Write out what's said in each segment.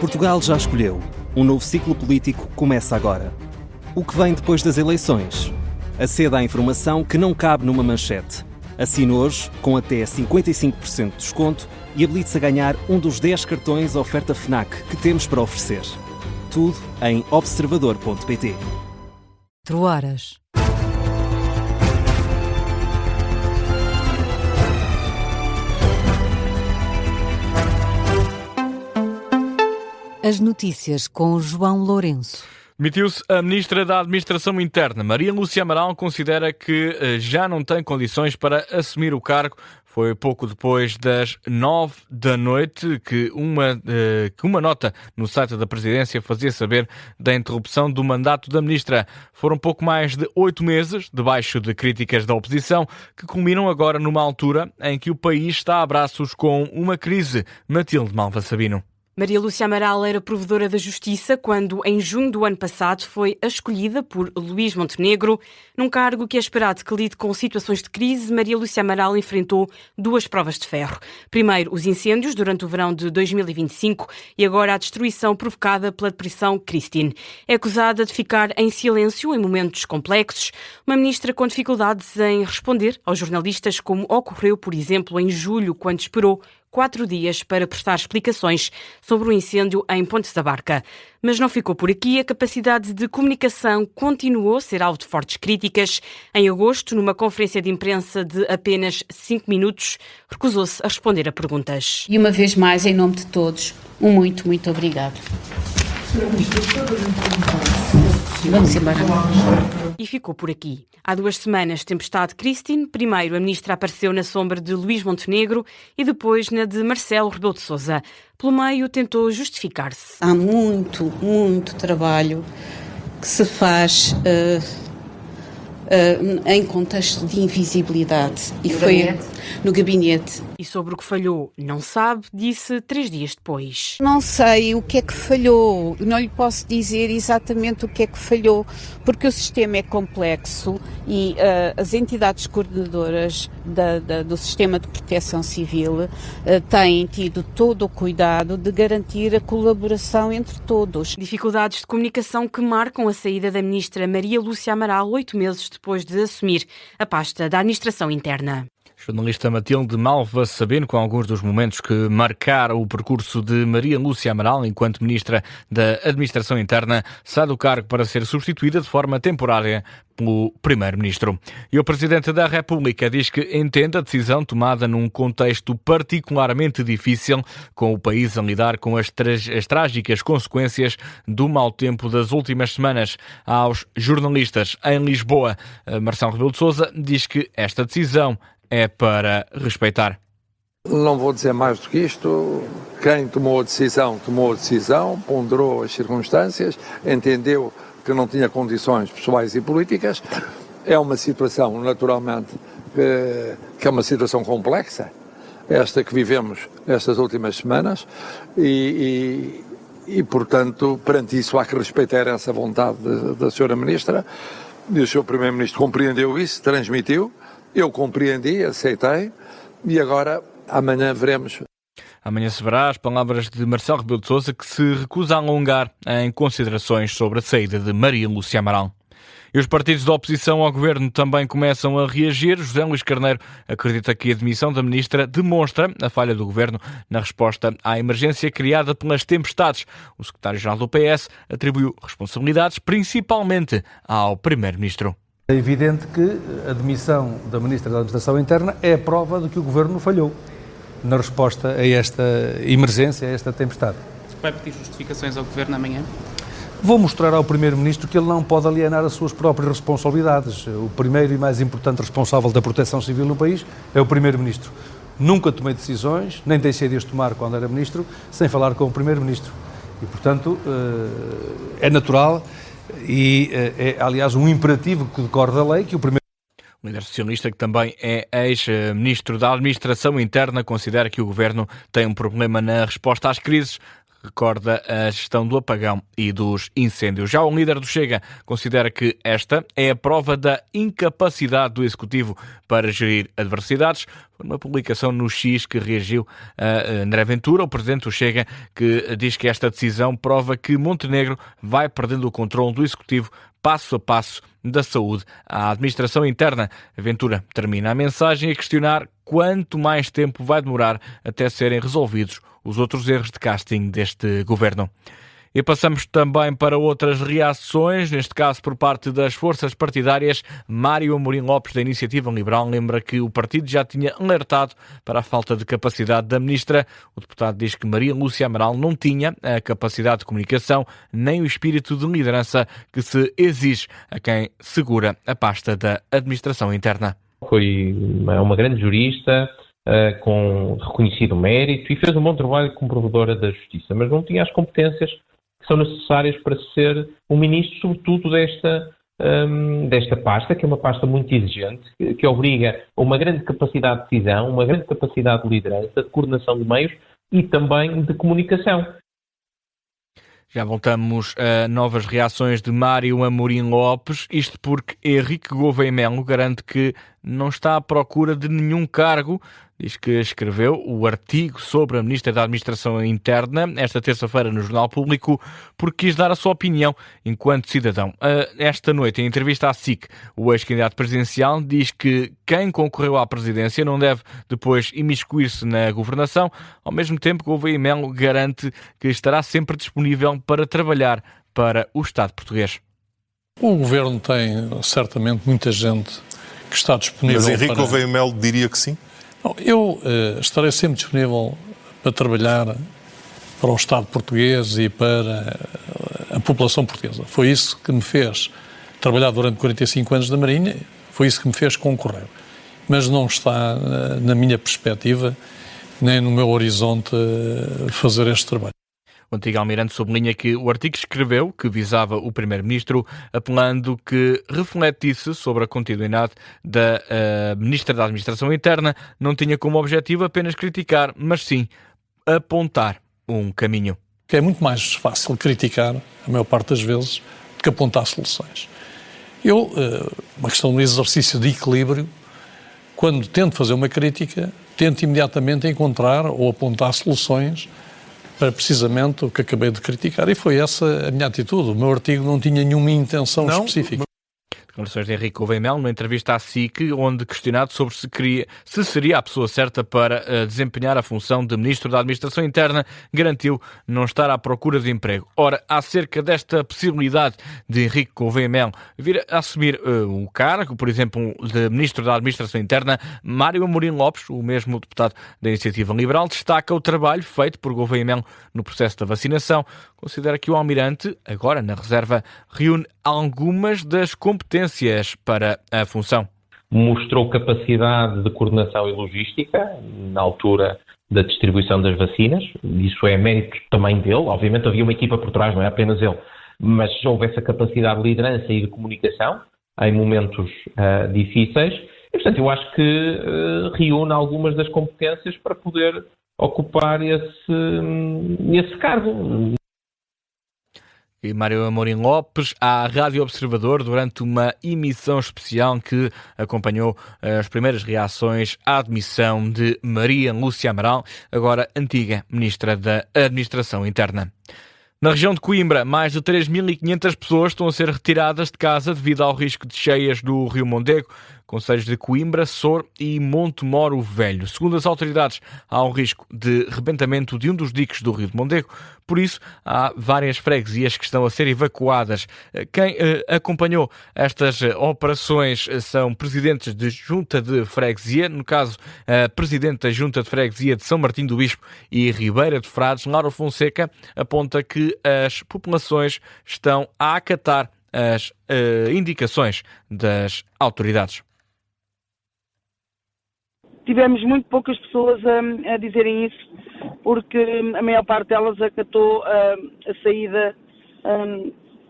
Portugal já escolheu. Um novo ciclo político começa agora. O que vem depois das eleições? Aceda à informação que não cabe numa manchete. Assine hoje, com até 55% de desconto, e habilite-se a ganhar um dos 10 cartões oferta FNAC que temos para oferecer. Tudo em observador.pt. 4 horas. As notícias com João Lourenço. Demitiu-se a Ministra da Administração Interna. Maria Lúcia Amaral considera que já não tem condições para assumir o cargo. Foi pouco depois das 9 da noite que uma nota no site da Presidência fazia saber da interrupção do mandato da Ministra. Foram pouco mais de 8 meses, debaixo de críticas da oposição, que culminam agora numa altura em que o país está a braços com uma crise. Matilde Malva Sabino. Maria Lúcia Amaral era provedora da Justiça quando, em junho do ano passado, foi a escolhida por Luís Montenegro. Num cargo que é esperado que lide com situações de crise, Maria Lúcia Amaral enfrentou 2 provas de ferro. Primeiro, os incêndios durante o verão de 2025 e agora a destruição provocada pela Depressão Christine. É acusada de ficar em silêncio em momentos complexos, uma ministra com dificuldades em responder aos jornalistas, como ocorreu, por exemplo, em julho, quando esperou 4 dias para prestar explicações sobre o incêndio em Ponte da Barca. Mas não ficou por aqui. A capacidade de comunicação continuou a ser alvo de fortes críticas. Em agosto, numa conferência de imprensa de apenas 5 minutos, recusou-se a responder a perguntas. E uma vez mais, em nome de todos, um muito, muito obrigado. Vamos embora. E ficou por aqui. Há 2 semanas, tempestade Christine. Primeiro, a ministra apareceu na sombra de Luís Montenegro e depois na de Marcelo Rebelo de Sousa. Pelo meio, tentou justificar-se. Há muito, muito trabalho que se faz em contexto de invisibilidade. E foi no gabinete. E sobre o que falhou, não sabe, disse 3 dias depois. Não sei o que é que falhou, não lhe posso dizer exatamente o que é que falhou, porque o sistema é complexo e as entidades coordenadoras do sistema de proteção civil têm tido todo o cuidado de garantir a colaboração entre todos. Dificuldades de comunicação que marcam a saída da ministra Maria Lúcia Amaral 8 meses depois de assumir a pasta da Administração Interna. Jornalista Matilde Malva Sabino, com alguns dos momentos que marcaram o percurso de Maria Lúcia Amaral enquanto Ministra da Administração Interna, sai do cargo para ser substituída de forma temporária pelo Primeiro-Ministro. E o Presidente da República diz que entende a decisão tomada num contexto particularmente difícil, com o país a lidar com as trágicas consequências do mau tempo das últimas semanas. Aos jornalistas em Lisboa, Marcelo Rebelo de Sousa diz que esta decisão é para respeitar. Não vou dizer mais do que isto. Quem tomou a decisão, ponderou as circunstâncias, entendeu que não tinha condições pessoais e políticas. É uma situação, naturalmente, que é uma situação complexa, esta que vivemos estas últimas semanas, e portanto, perante isso há que respeitar essa vontade da Sra. Ministra, e o Sr. Primeiro-Ministro compreendeu isso, transmitiu. Eu compreendi, aceitei e agora amanhã veremos. Amanhã se verá as palavras de Marcelo Rebelo de Sousa, que se recusa a alongar em considerações sobre a saída de Maria Lúcia Amaral. E os partidos da oposição ao governo também começam a reagir. José Luís Carneiro acredita que a demissão da ministra demonstra a falha do governo na resposta à emergência criada pelas tempestades. O secretário-geral do PS atribuiu responsabilidades principalmente ao primeiro-ministro. É evidente que a demissão da Ministra da Administração Interna é a prova de que o Governo falhou na resposta a esta emergência, a esta tempestade. Vai pedir justificações ao Governo amanhã? Vou mostrar ao Primeiro-Ministro que ele não pode alienar as suas próprias responsabilidades. O primeiro e mais importante responsável da proteção civil no país é o Primeiro-Ministro. Nunca tomei decisões, nem deixei de as tomar quando era Ministro, sem falar com o Primeiro-Ministro. E, portanto, é natural e é, aliás, um imperativo que decorre da lei que o primeiro... O líder socialista, que também é ex-ministro da Administração Interna, considera que o governo tem um problema na resposta às crises. recorda a gestão do apagão e dos incêndios. Já o líder do Chega considera que esta é a prova da incapacidade do Executivo para gerir adversidades. Foi uma publicação no X que reagiu a André Ventura, o presidente do Chega, que diz que esta decisão prova que Montenegro vai perdendo o controle do Executivo passo a passo da saúde à administração interna. Ventura termina a mensagem a questionar quanto mais tempo vai demorar até serem resolvidos os outros erros de casting deste governo. E passamos também para outras reações, neste caso por parte das forças partidárias. Mário Amorim Lopes, da Iniciativa Liberal, lembra que o partido já tinha alertado para a falta de capacidade da ministra. O deputado diz que Maria Lúcia Amaral não tinha a capacidade de comunicação nem o espírito de liderança que se exige a quem segura a pasta da administração interna. Foi uma grande jurista, com reconhecido mérito, e fez um bom trabalho como provedora da justiça, mas não tinha as competências que são necessárias para ser um ministro, sobretudo desta pasta, que é uma pasta muito exigente, que obriga a uma grande capacidade de decisão, uma grande capacidade de liderança, de coordenação de meios e também de comunicação. Já voltamos a novas reações de Mário Amorim Lopes, isto porque Henrique Gouveia Melo garante que não está à procura de nenhum cargo. Diz que escreveu o artigo sobre a Ministra da Administração Interna esta terça-feira no Jornal Público porque quis dar a sua opinião enquanto cidadão. Esta noite, em entrevista à SIC, o ex-candidato presidencial diz que quem concorreu à presidência não deve depois imiscuir-se na governação. Ao mesmo tempo, Gouveia Melo garante que estará sempre disponível para trabalhar para o Estado português. O Governo tem certamente muita gente que está disponível. Mas Henrique Gouveia Melo diria que sim? Eu estarei sempre disponível para trabalhar para o Estado português e para a população portuguesa. Foi isso que me fez trabalhar durante 45 anos na Marinha, foi isso que me fez concorrer. Mas não está na minha perspectiva, nem no meu horizonte, fazer este trabalho. O antigo almirante sublinha que o artigo que escreveu, que visava o primeiro-ministro, apelando que refletisse sobre a continuidade da ministra da Administração Interna, não tinha como objetivo apenas criticar, mas sim apontar um caminho. É muito mais fácil criticar, a maior parte das vezes, do que apontar soluções. Uma questão de exercício de equilíbrio, quando tento fazer uma crítica, tento imediatamente encontrar ou apontar soluções para precisamente o que acabei de criticar. E foi essa a minha atitude. O meu artigo não tinha nenhuma intenção específica. Declarações de Henrique Gouveia Melo numa entrevista à SIC, onde questionado sobre se seria a pessoa certa para desempenhar a função de Ministro da Administração Interna, garantiu não estar à procura de emprego. Ora, acerca desta possibilidade de Henrique Gouveia Melo vir a assumir o cargo, por exemplo, de Ministro da Administração Interna, Mário Amorim Lopes, o mesmo deputado da Iniciativa Liberal, destaca o trabalho feito por Gouveia Melo no processo da vacinação. Considera que o almirante, agora na reserva, reúne algumas das competências para a função. Mostrou capacidade de coordenação e logística na altura da distribuição das vacinas. Isso é mérito também dele. Obviamente havia uma equipa por trás, não é apenas ele. Mas houve essa capacidade de liderança e de comunicação em momentos difíceis. E, portanto, eu acho que reúne algumas das competências para poder ocupar esse cargo. E Mário Amorim Lopes à Rádio Observador durante uma emissão especial que acompanhou as primeiras reações à admissão de Maria Lúcia Amaral, agora antiga Ministra da Administração Interna. Na região de Coimbra, mais de 3.500 pessoas estão a ser retiradas de casa devido ao risco de cheias do Rio Mondego. Concelhos de Coimbra, Sor e Montemoro Velho. Segundo as autoridades, há um risco de rebentamento de um dos diques do Rio de Mondego. Por isso, há várias freguesias que estão a ser evacuadas. Quem acompanhou estas operações são presidentes de Junta de Freguesia, no caso, a Presidente da Junta de Freguesia de São Martinho do Bispo e Ribeira de Frades, Laura Fonseca, aponta que as populações estão a acatar as indicações das autoridades. Tivemos muito poucas pessoas a dizerem isso, porque a maior parte delas acatou a saída,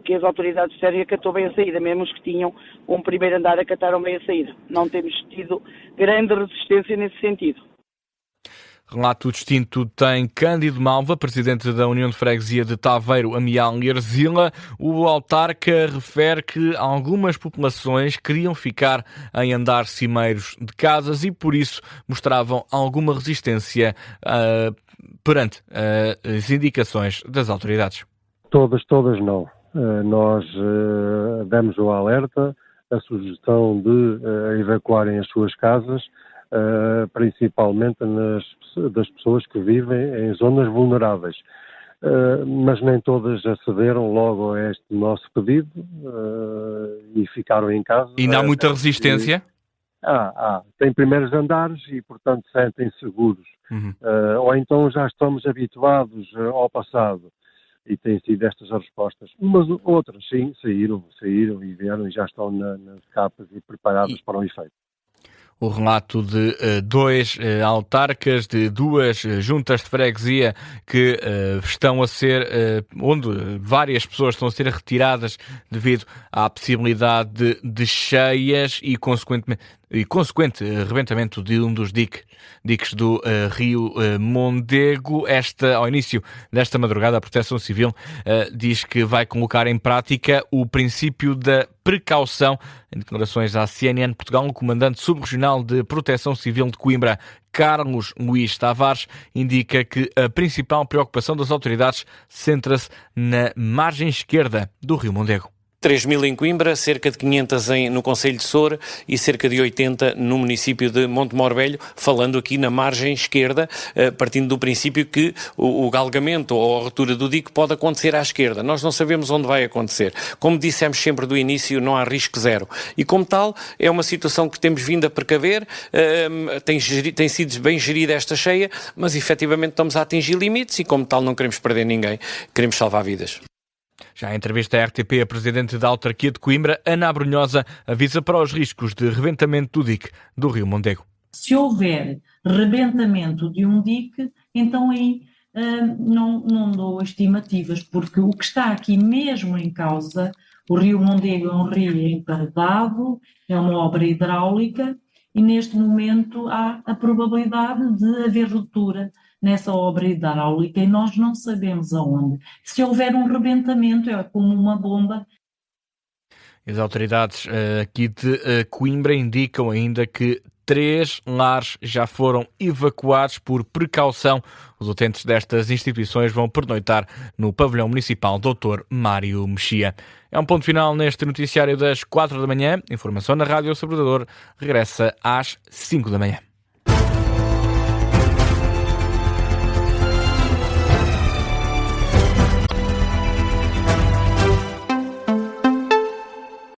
que as autoridades disseram acatou bem a saída, mesmo os que tinham um primeiro andar acataram bem a saída. Não temos tido grande resistência nesse sentido. Relato distinto tem Cândido Malva, presidente da União de Freguesia de Taveiro, Amial e Arzila. O autarca refere que algumas populações queriam ficar em andares cimeiros de casas e, por isso, mostravam alguma resistência perante as indicações das autoridades. Todas não. Nós demos o alerta, a sugestão de evacuarem as suas casas, principalmente das pessoas que vivem em zonas vulneráveis. Mas nem todas acederam logo a este nosso pedido e ficaram em casa. E não há muita resistência? Tem primeiros andares e, portanto, sentem-se seguros. Ou então já estamos habituados ao passado. E têm sido estas as respostas. Umas outras, sim, saíram e vieram e já estão nas capas e preparadas para o efeito. O relato de dois autarcas de duas juntas de freguesia que estão a ser, onde várias pessoas estão a ser retiradas devido à possibilidade de cheias e consequente rebentamento de um dos diques do Rio Mondego. Ao início desta madrugada, a Proteção Civil diz que vai colocar em prática o princípio da precaução. Em declarações à CNN Portugal, o comandante subregional de Proteção Civil de Coimbra, Carlos Luís Tavares, indica que a principal preocupação das autoridades centra-se na margem esquerda do Rio Mondego. 3.000 em Coimbra, cerca de 500 no Concelho de Soura e cerca de 80 no município de Montemor Velho, falando aqui na margem esquerda, partindo do princípio que o galgamento ou a ruptura do dique pode acontecer à esquerda. Nós não sabemos onde vai acontecer. Como dissemos sempre do início, não há risco zero. E como tal, é uma situação que temos vindo a precaver, tem sido bem gerida esta cheia, mas efetivamente estamos a atingir limites e como tal não queremos perder ninguém, queremos salvar vidas. Já em entrevista à RTP, a presidente da autarquia de Coimbra, Ana Abrunhosa, avisa para os riscos de rebentamento do dique do Rio Mondego. Se houver rebentamento de um dique, então aí não dou estimativas, porque o que está aqui mesmo em causa, o Rio Mondego é um rio emparedado, é uma obra hidráulica e neste momento há a probabilidade de haver ruptura nessa obra hidráulica e nós não sabemos aonde. Se houver um rebentamento, é como uma bomba. As autoridades aqui de Coimbra indicam ainda que 3 lares já foram evacuados por precaução. Os utentes destas instituições vão pernoitar no pavilhão municipal Dr. Mário Mexia. É um ponto final neste noticiário das 4 da manhã. Informação na Rádio Observador regressa às 5 da manhã.